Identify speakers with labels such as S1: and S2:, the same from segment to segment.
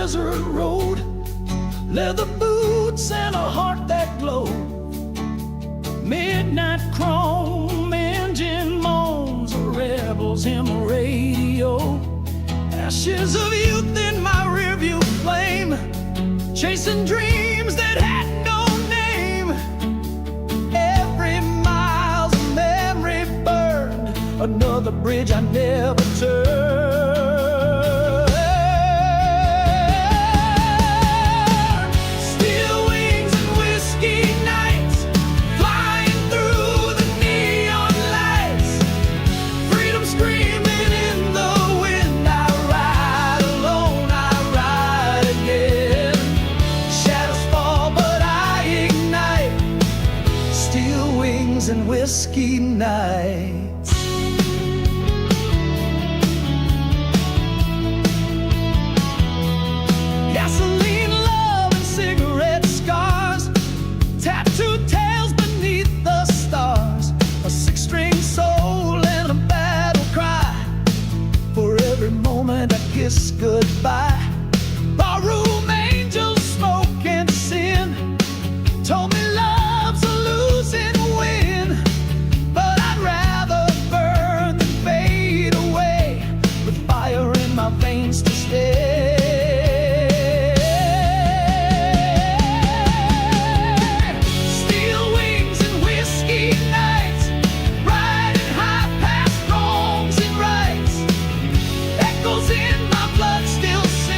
S1: desert road, leather boots and a heart that glowed. Midnight chrome engine moans, a rebel's hymn radio. Ashes of youth in my rearview flame, chasing dreams that had no name. Every mile's a memory burned, another bridge I never turned. Steel wings and whiskey nights, flying through the neon lights. Freedom screaming in the wind. I ride alone, I ride again. Shadows fall, but I ignite. Steel wings and whiskey nights. Gasoline, love, and cigarette scars, tattooed tales beneath the stars. A six-string soul and a battle cry for every moment I kiss goodbye. Barroom angels, smoke and sin told me love's a losing win, but I'd rather burn than fade away with fire in my veins to stay. Steel wings and whiskey nights, riding high past wrongs and rights. Echoes in my blood still sing.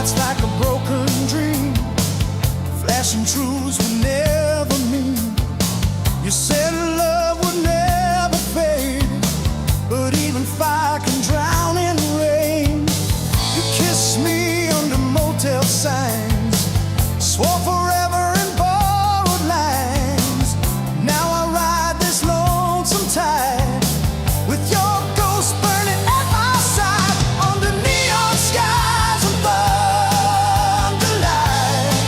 S1: nights like a broken dream, flashing truths we never mean. You said love would never fade, but even fire can drown in rain. You kissed me under motel signs, swore forever in borrowed lines. Now I ride this lonesome tide with your ghost burning at my side, under neon skies and thunder lights.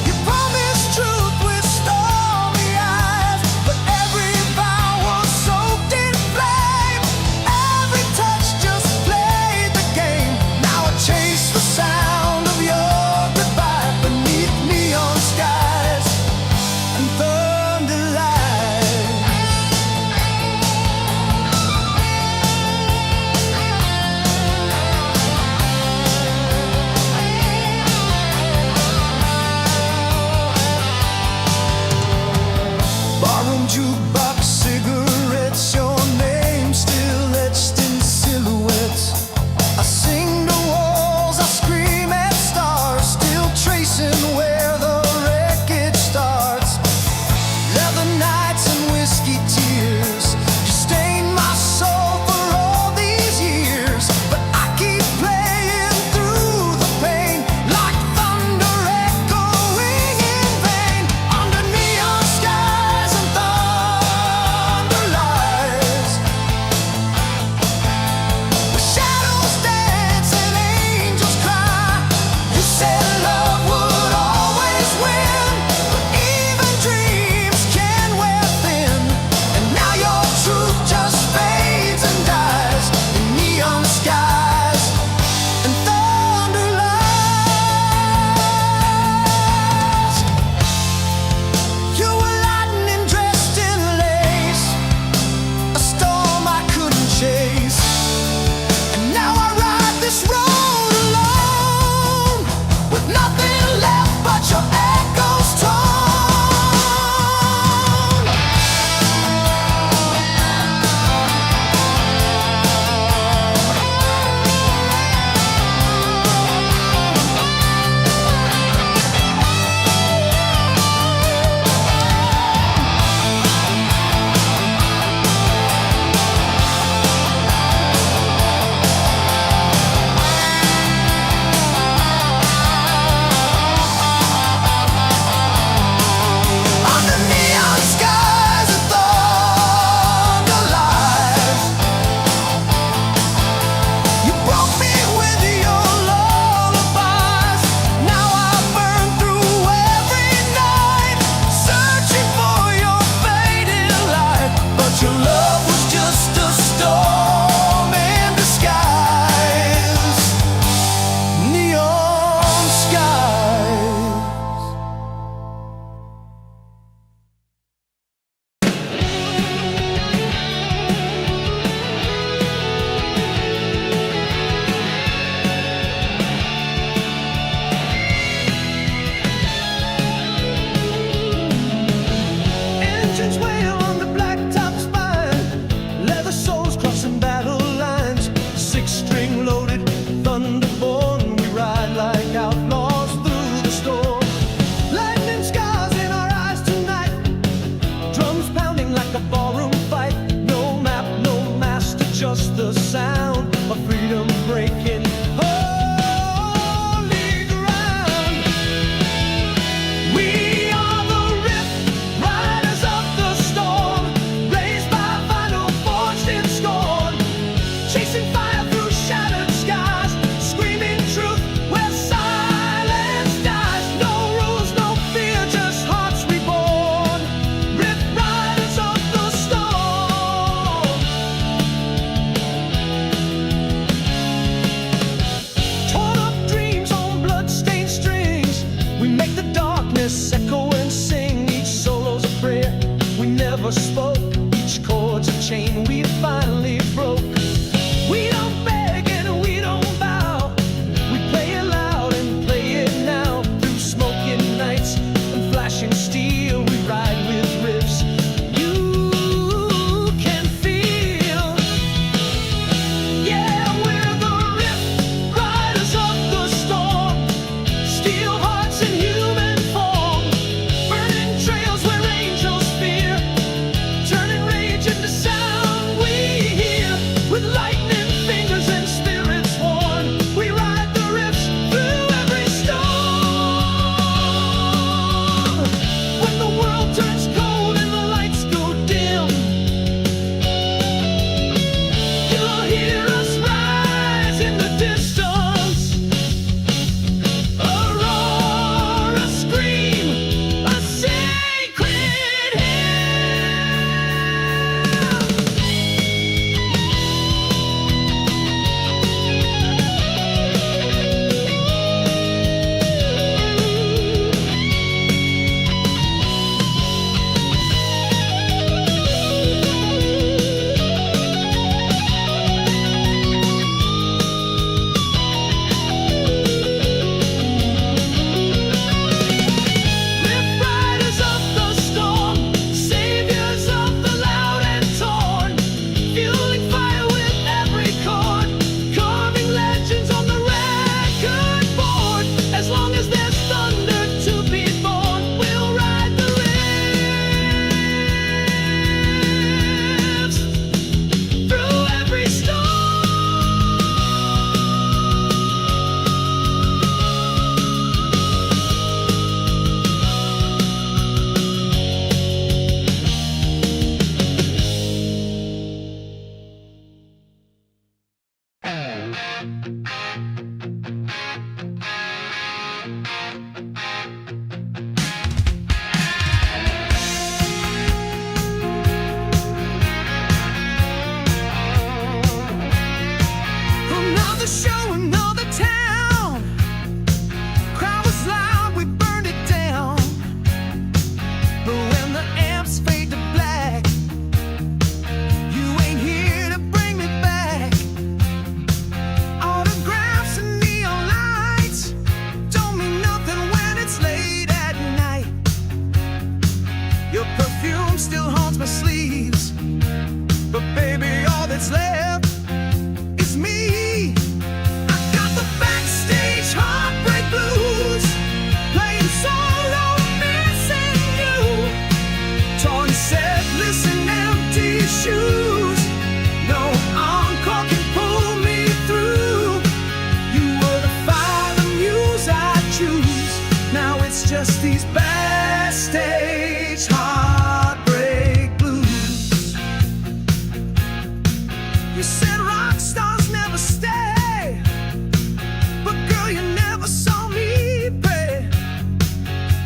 S1: You promised truth with stormy eyes, but every vow was soaked in flame. Every touch just played the game. Now I chase the sound of your goodbye beneath neon skies and thunder lights. Barroom jukebox, cigarettes, your name still etched in silhouettes. I sing to walls, I scream at stars, still tracing where the wreckage starts. Leather nights and whiskey tears, you stained my soul for all these years. But I keep playing through the pain, like thunder echoing in vain, under neon skies and thunder lights. Where shadows dance and angels cry. You said love would always win, but even dreams can wear thin. And now your truth just fades and dies in neon skies and thunder lights. You were lightning dressed in lace, a storm I couldn't chase. And now I ride this road alone, with nothing left but your echo's tone. Under neon skies and thunder lights. You broke me with your lullabies. Now I burn through every night, searching for your fading light. But your love was just a storm in disguise, neon skies. Engines wail on the blacktop spine, leather soles crossing battle lines. Six-string loaded, thunderborn, we ride like outlaws through the storm. Lightning scars in our eyes tonight, drums pounding like a ballroom fight. No map, no master, just the sound of freedom breaking holy ground. We are the rift riders of the storm, raised by vinyl forged in scorn, chasing fire through shattered skies. Another show, another town. Crowd was loud, we burned it down. But when the amps fade to black, you ain't here to bring me back. Autographs and neon lights don't mean nothing when it's late at night. Your perfume still haunts my sleeves, but baby, all that's left is me. I got the backstage heartbreak blues, playing solo, missing you. Torn set, listen, empty shoes. No encore can pull me through. You were the fire, the muse I choose. Now it's just these backstage heartbreak blues. You said rock stars never stay, but girl, you never saw me pay.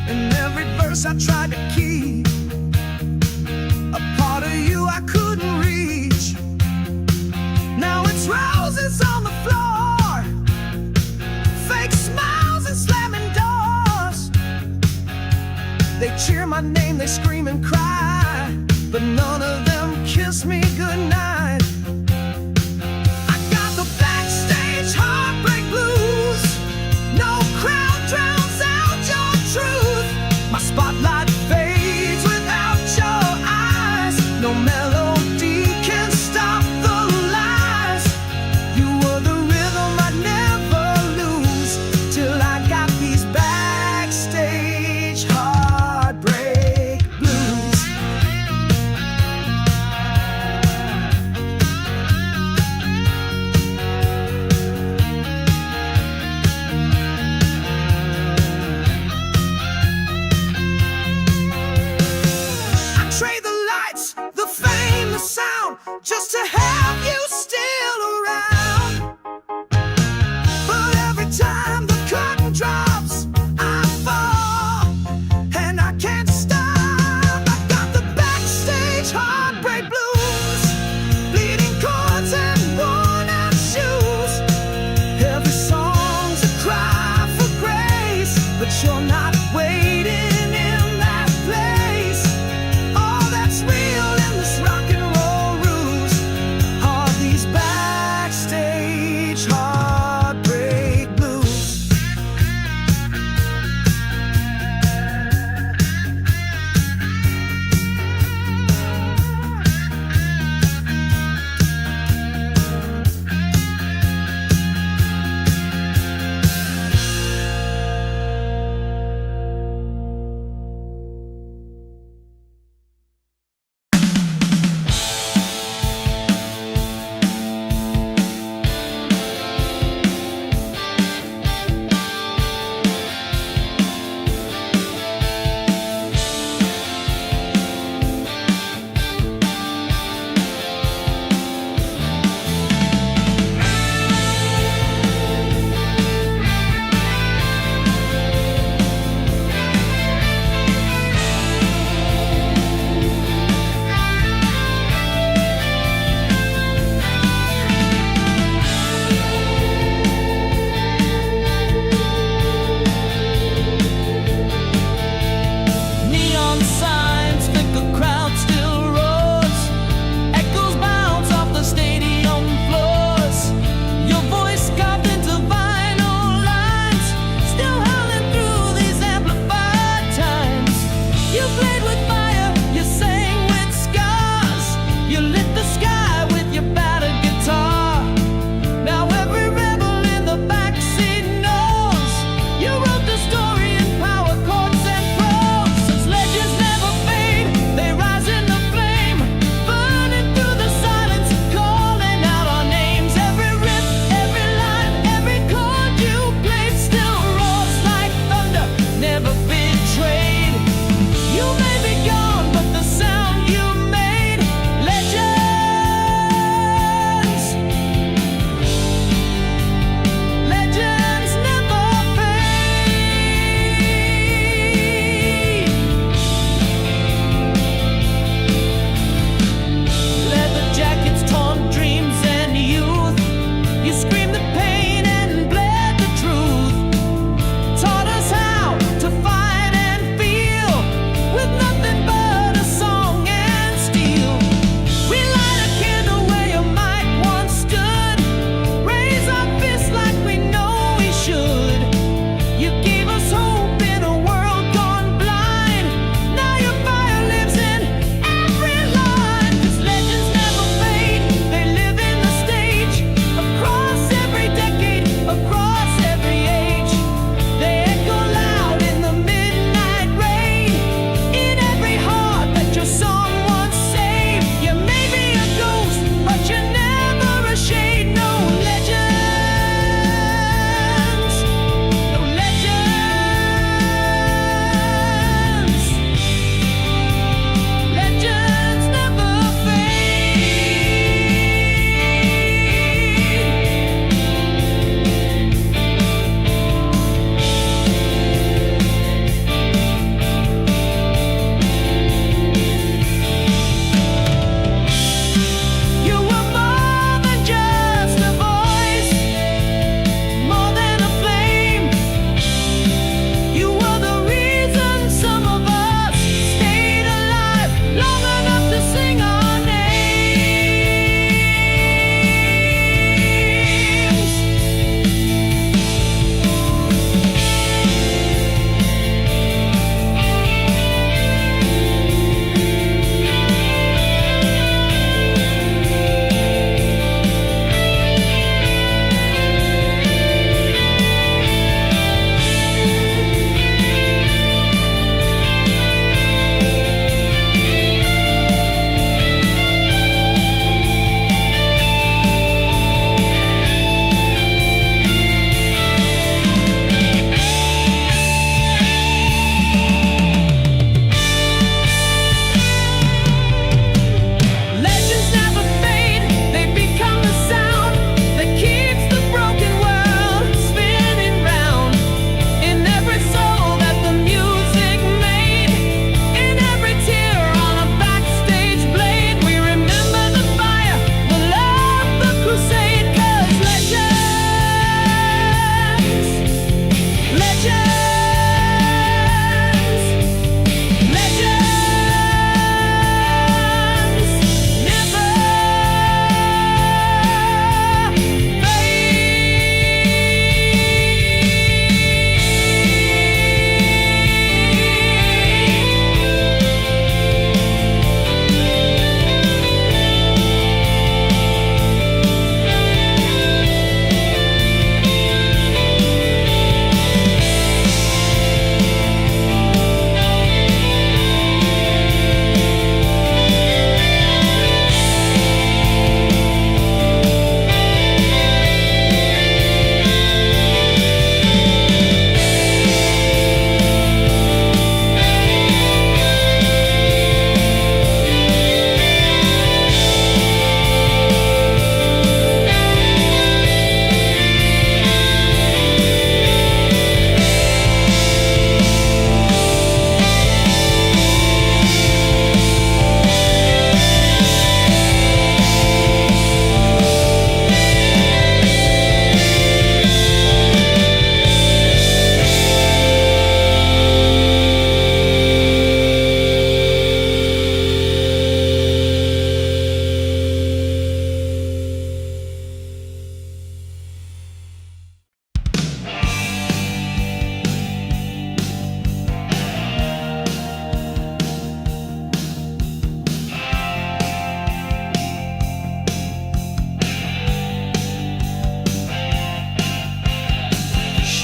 S1: In every verse I tried to keep a part of you I couldn't reach. Now it's roses on the floor, fake smiles and slamming doors. They cheer my name, they scream and cry, but none of them kiss me goodnight. I got the backstage heartbreak blues. No crowd drowns out your truth. My spotlight fades without your eyes. No melody can stop the lies. You were the rhythm I'd never lose, till I got these backstage heartbreak blues.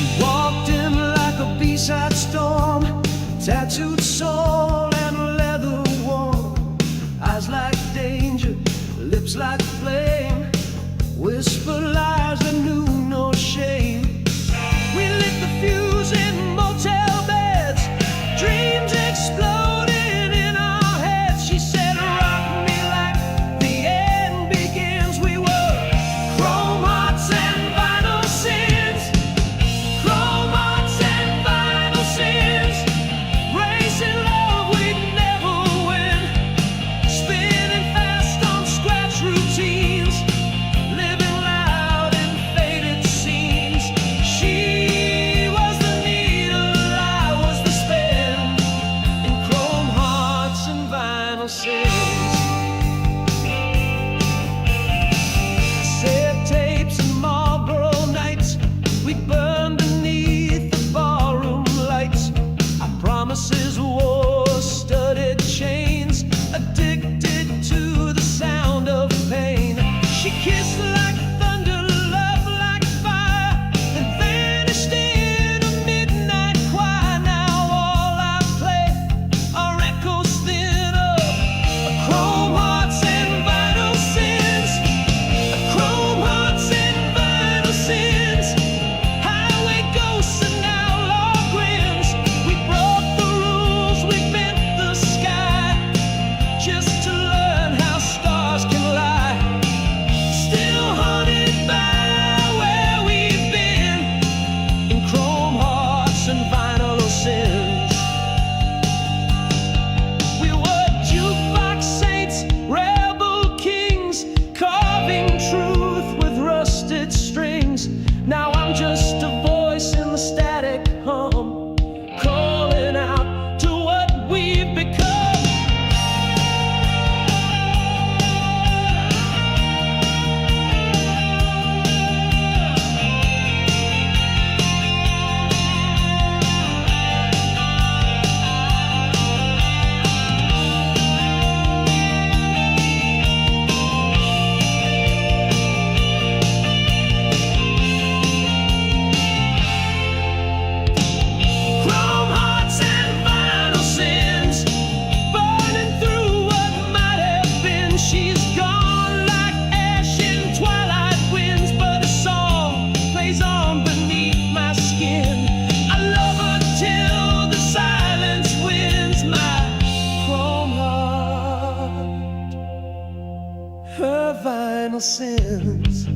S1: She walked in like a B-side storm, tattooed soul and leather warm, eyes like danger, lips like flame, whisper lies that knew no shame. We lit the fuse in motel beds, dreams exploding in our heads. She said, rock me like the end begins. We were chrome hearts and vinyl sins, chrome hearts and vinyl sins, racing love we'd never win, spinning fast on scratch routines, living loud in faded scenes. She was the needle, I was the spin, in chrome hearts and vinyl sins. Cassette tapes and Marlboro nights, we burned beneath the ballroom lights. Our promises wore studded chains, addicted to the sound of pain. She kissed like thunder, love like fire, and vanished in a midnight choir. Now all I play are echoes thin of chrome hearts and vinyl sins, chrome hearts and vinyl sins, highway ghosts and outlaw grins. We broke the rules, we bent the sky, just to learn how stars can lie. Still haunted by where we've been, in chrome hearts and vinyl sins. We were jukebox saints, rebel kings, carving truth with rusted strings. Now I'm just a voice in the static hum, calling out to what we've become. Chrome hearts and vinyl sins, burning through what might have been. She's gone like ash in twilight winds, but a song plays on beneath my skin. I love her till the silence wins my chrome heart, her vinyl sins.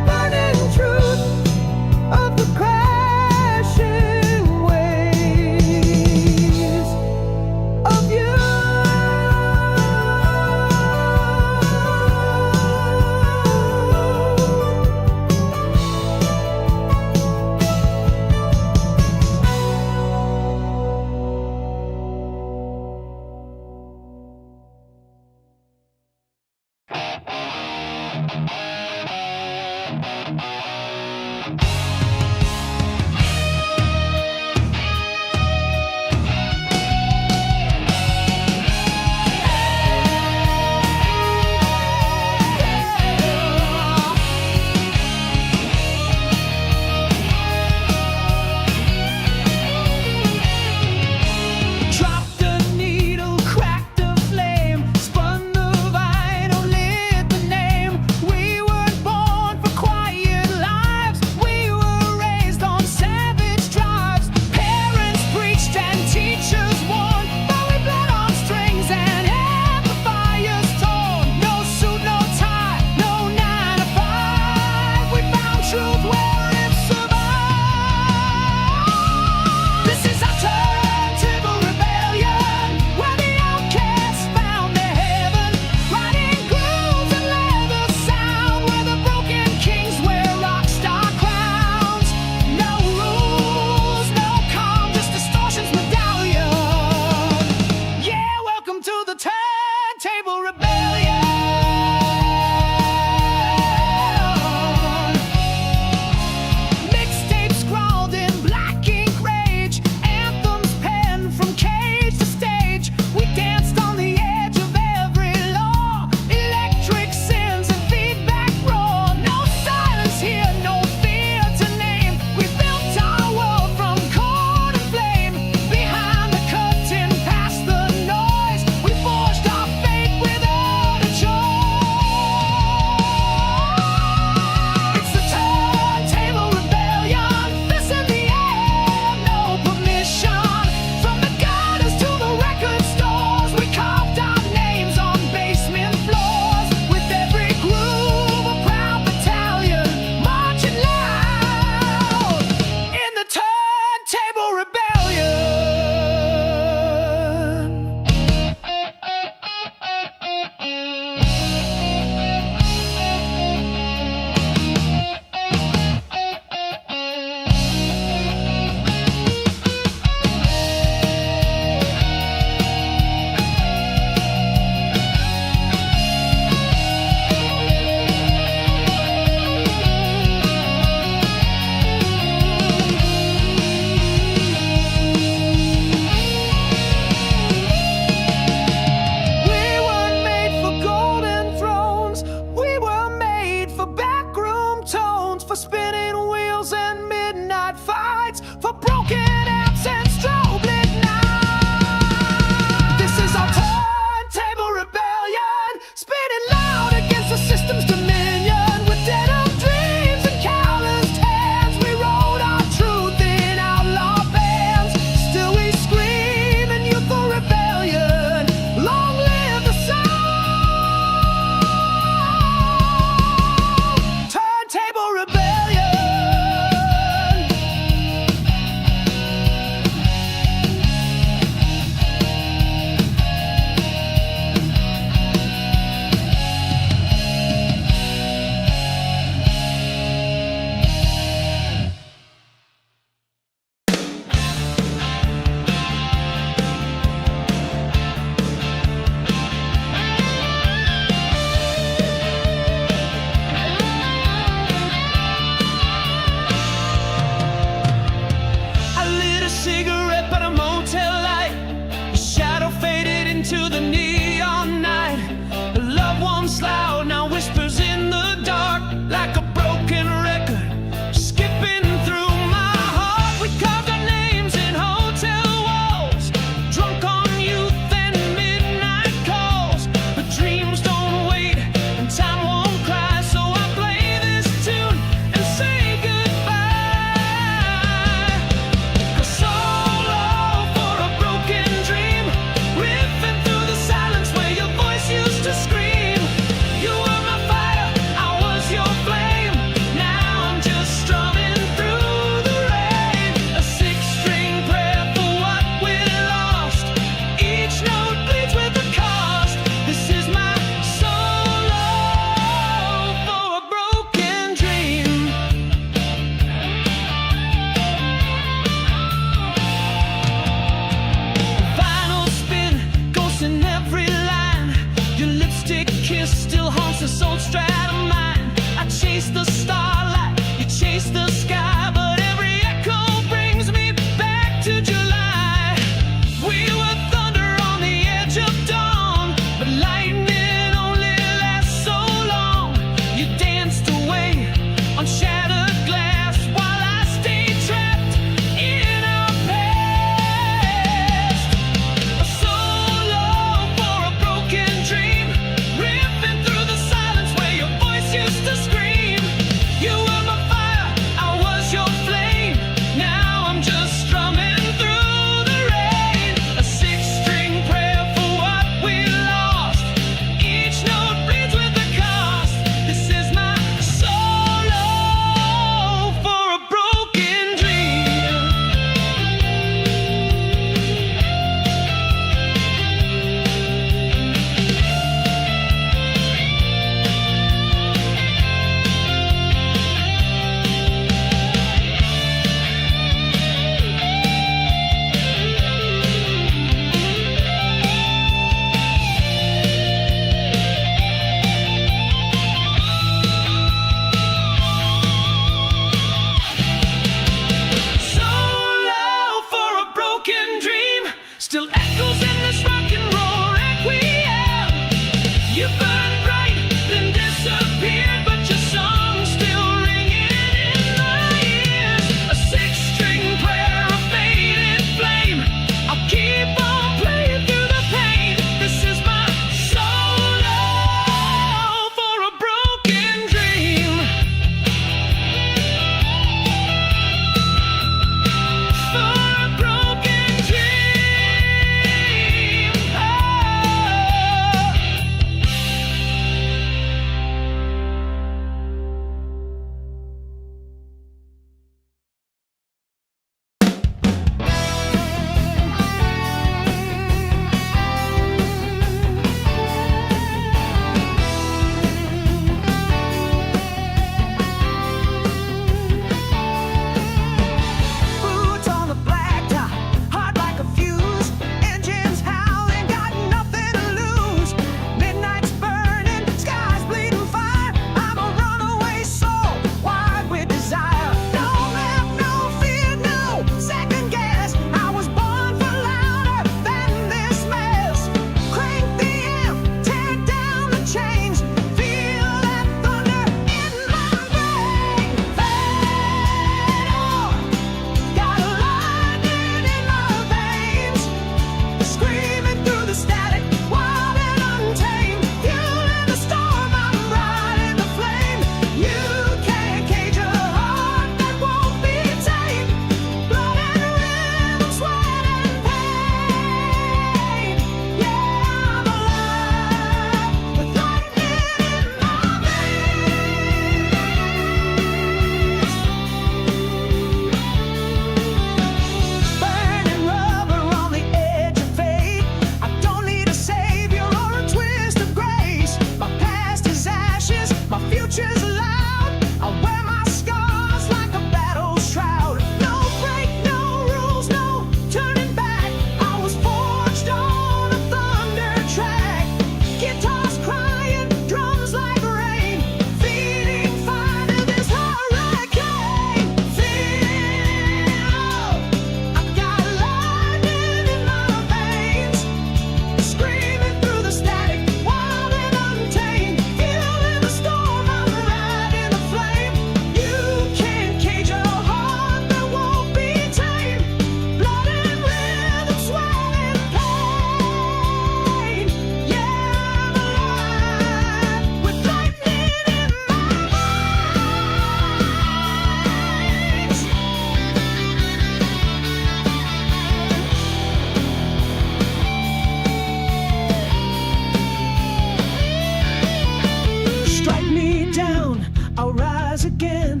S1: rise again.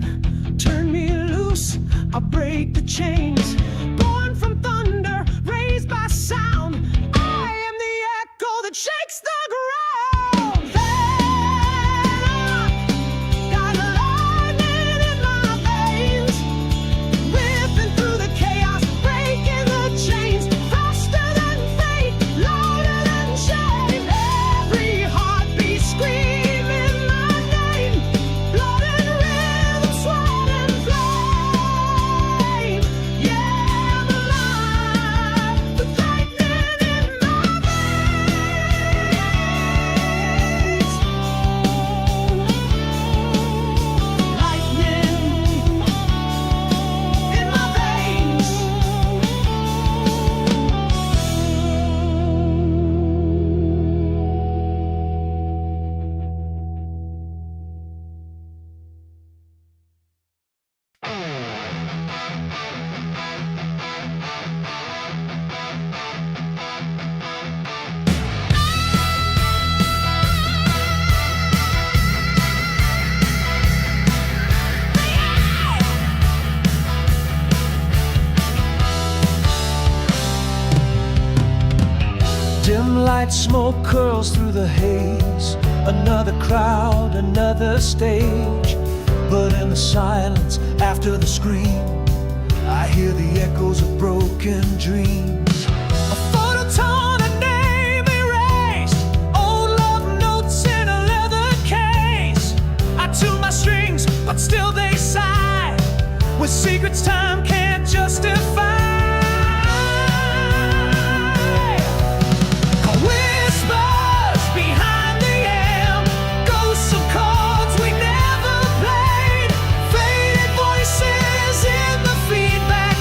S1: Turn me loose, I'll break the chains. Born from thunder, raised by sound, I am the echo that shakes the ground. Then I got lightning in my veins, ripping through the chaos, breaking the chains. Faster than fate, louder than shame. Every heartbeat screaming my name. Blood and rhythm, sweat and flame. Yeah, I'm alive with lightning in my veins. Lightning in my veins. Dim light smoke curls through the haze. Another crowd, another stage. But in the silence after the scream, I hear the echoes of broken dreams. A photo torn, a name erased. Old love notes in a leather case. I tune my strings, but still they sigh, with secrets time can't justify. Whispers behind the amp, ghosts of chords we never played, faded voices in the feedback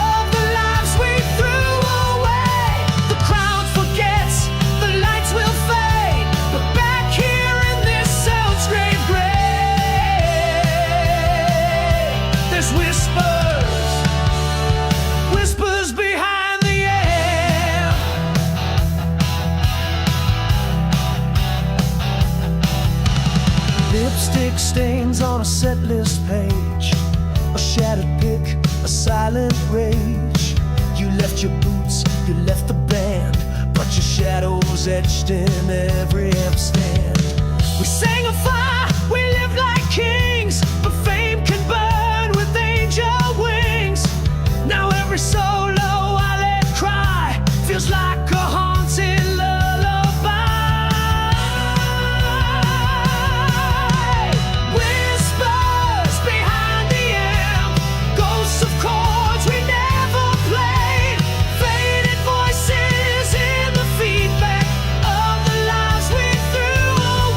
S1: of the lives we threw away. The crowd forgets, the lights will fade, but back here in this cell's grave gray, there's whispers behind the amp. Lipstick stains on a set list page, a shattered pick, a silent rage. You left your boots, you left the band, but your shadows etched in every amp stand. We sang a fire, we lived like kings, but fame can burn with angel wings. Now every solo I let cry feels like a haunted lullaby. Whispers behind the amp, ghosts of chords we never played, faded voices in the feedback of the lives we threw away.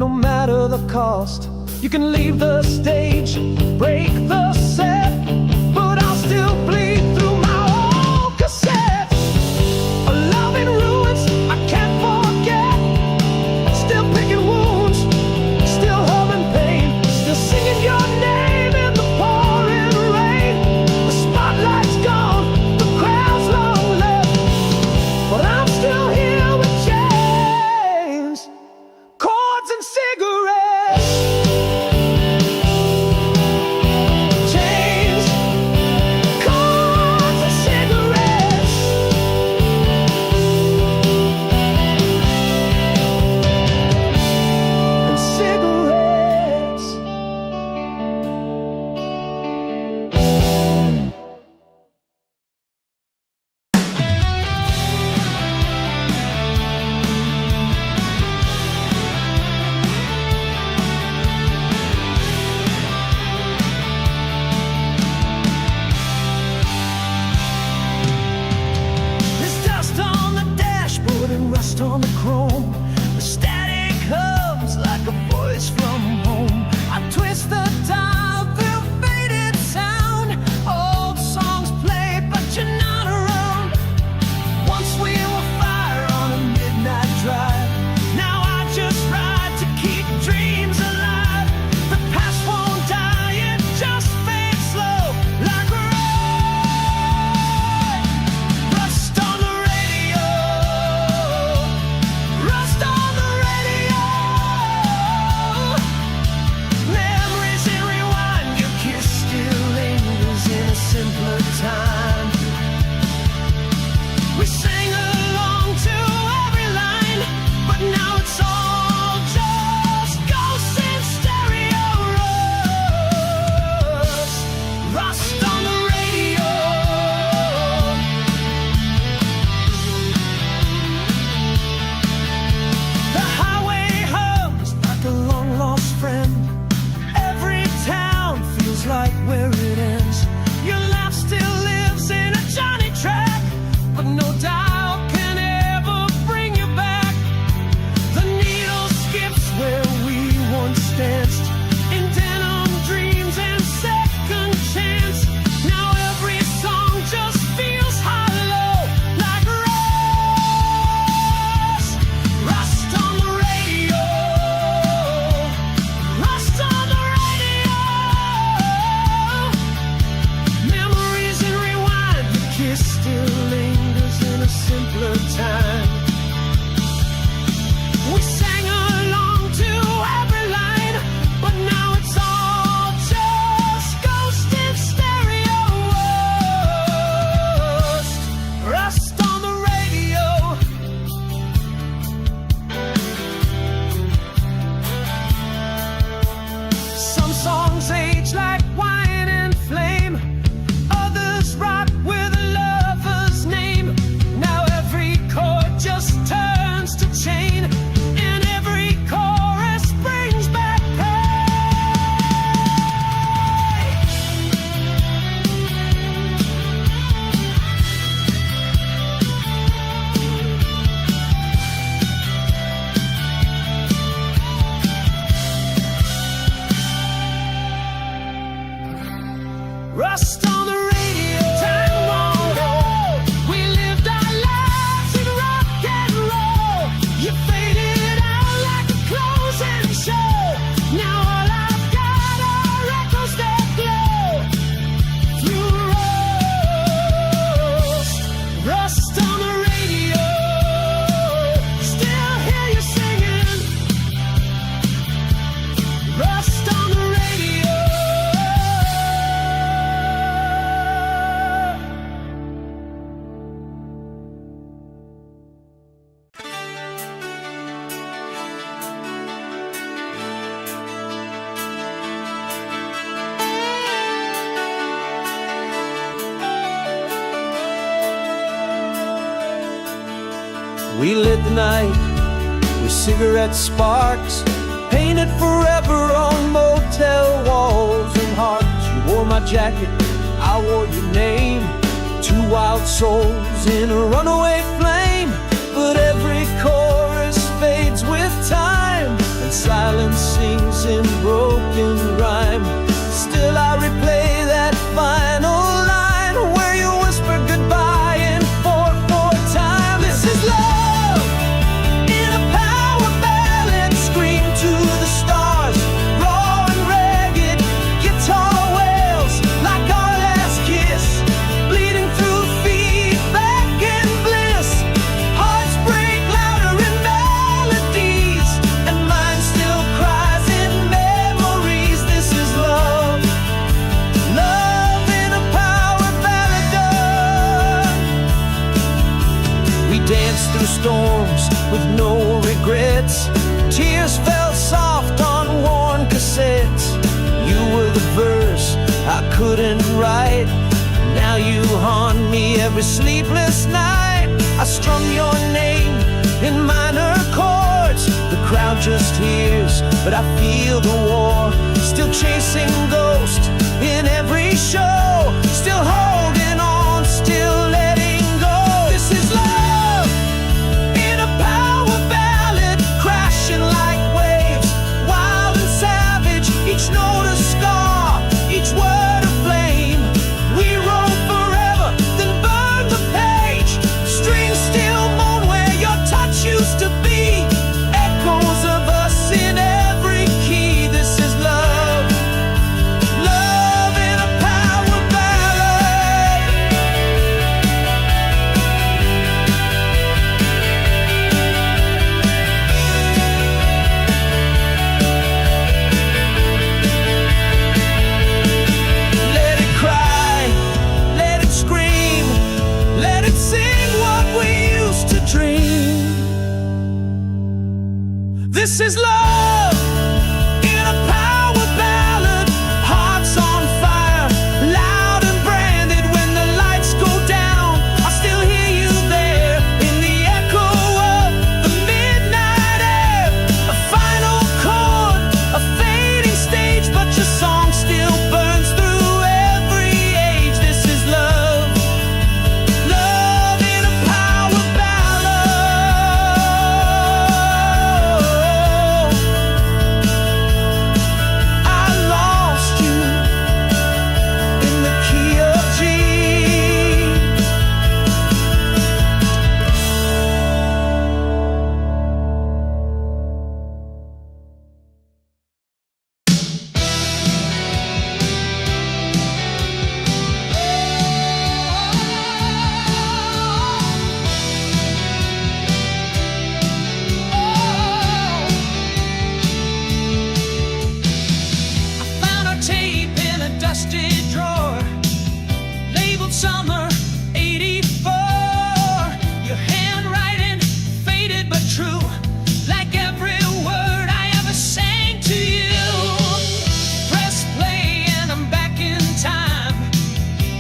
S1: no matter the cost. You can leave the stage, break the set, but I'll still bleed through my old cassettes. A love in ruins I can't forget. Still picking wounds, still humming pain, still singing your name in the pouring rain. The spotlight's gone, the crowd's long left, but I'm still here with chains, chords and cigarettes. Chains, chords and cigarettes. And cigarettes. There's dust on the dashboard and rust on the chrome. The static hums like a voice from home. I twist the dial through faded sound. Old songs play, but you're not around. Once we were fire on a midnight drive. Now I just ride to keep dreams alive. The past won't die, it just fades slow like rust on the radio. Rust on the radio. Memories in rewind. Your kiss still lingers in a simpler time. We sang along to every line, but now it's all just ghosts in stereo. Rust on the radio. The highway hums like a long lost friend. Every town feels like where it ends. Your laugh still lives in a Johnny track, but no dial can ever bring you back. The needle skips where we once danced, in denim dreams and second chance. Now every song just feels hollow like rust. Rust on the radio. Rust on the radio. Memories in rewind. The kiss still lingers in a simpler time. We sang along to every line, but now it's all just ghost in stereo. Rust on the radio. Some songs age like wine and flame. Others rot with a lover's name. Now every chord just turns to chain, and every chorus brings back rust on the radio. Time won't hold. We lived our lives in rock and roll. You faded out like a closing show. Now all I've got are echoes that glow through rust. Rust on the radio. Still hear you singing. Rust on the radio. We lit the night with cigarette sparks, painted forever on motel walls and hearts. You wore my jacket, I wore your name. Two wild souls in a runaway flame. But every chorus fades with time, and silence sings in broken rhyme. Still I replay that final line where you whisper goodbye in 4/4 time. This is love in a power ballad, scream to the stars, raw and ragged, guitar wails like our last kiss, bleeding through feedback and bliss. Hearts break louder in melodies, and mine still cries in memories. This is love, love in a power ballad done. We danced through storms with no regrets. Tears fell soft on worn cassettes. You were the verse I couldn't write. Now you haunt me every sleepless night. I strum your name in minor chords. The crowd just hears, but I feel the war. Still chasing ghosts in every show. Still holding on, still letting go. This is love in a power ballad, crashing like waves, wild and savage. Each note a scar, each word a flame. We roll forever, then burn the page. Strings still moan where your touch used to be. Echoes of us in every key. This is love, love in a power ballad. Let it cry, let it scream, let it sing what we used to dream. This is love in a power ballad, hearts on fire, loud and branded. When the lights go down, I still hear you there in the echo of the midnight air. A final chord, a fading stage, but your song still burns through every age. This is love, love in a power ballad. I lost you in the key of G. I found our tape in a dusty drawer, labeled summer '84. Your handwriting faded but true, like every word I ever sang to you. Press play and I'm back in time.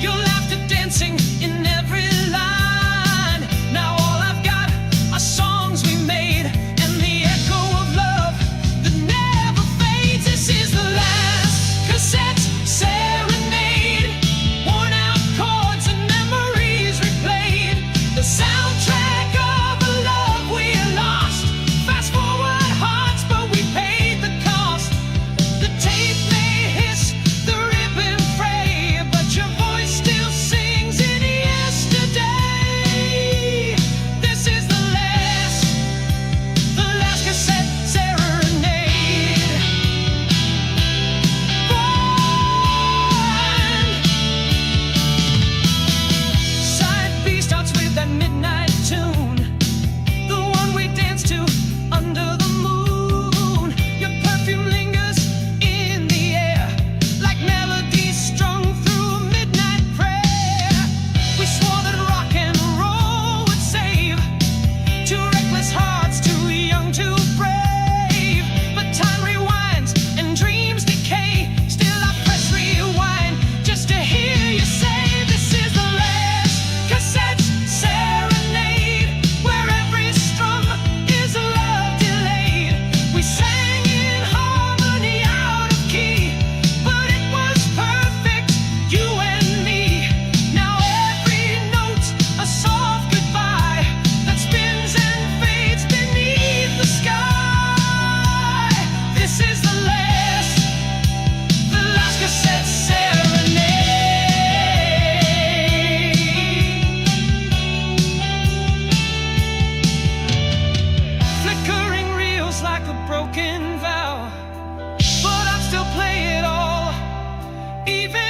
S1: Your laughter dancing in every line. Now all I've got are songs we made and the echo of love that never fades. This is the last cassette serenade, worn out chords and Even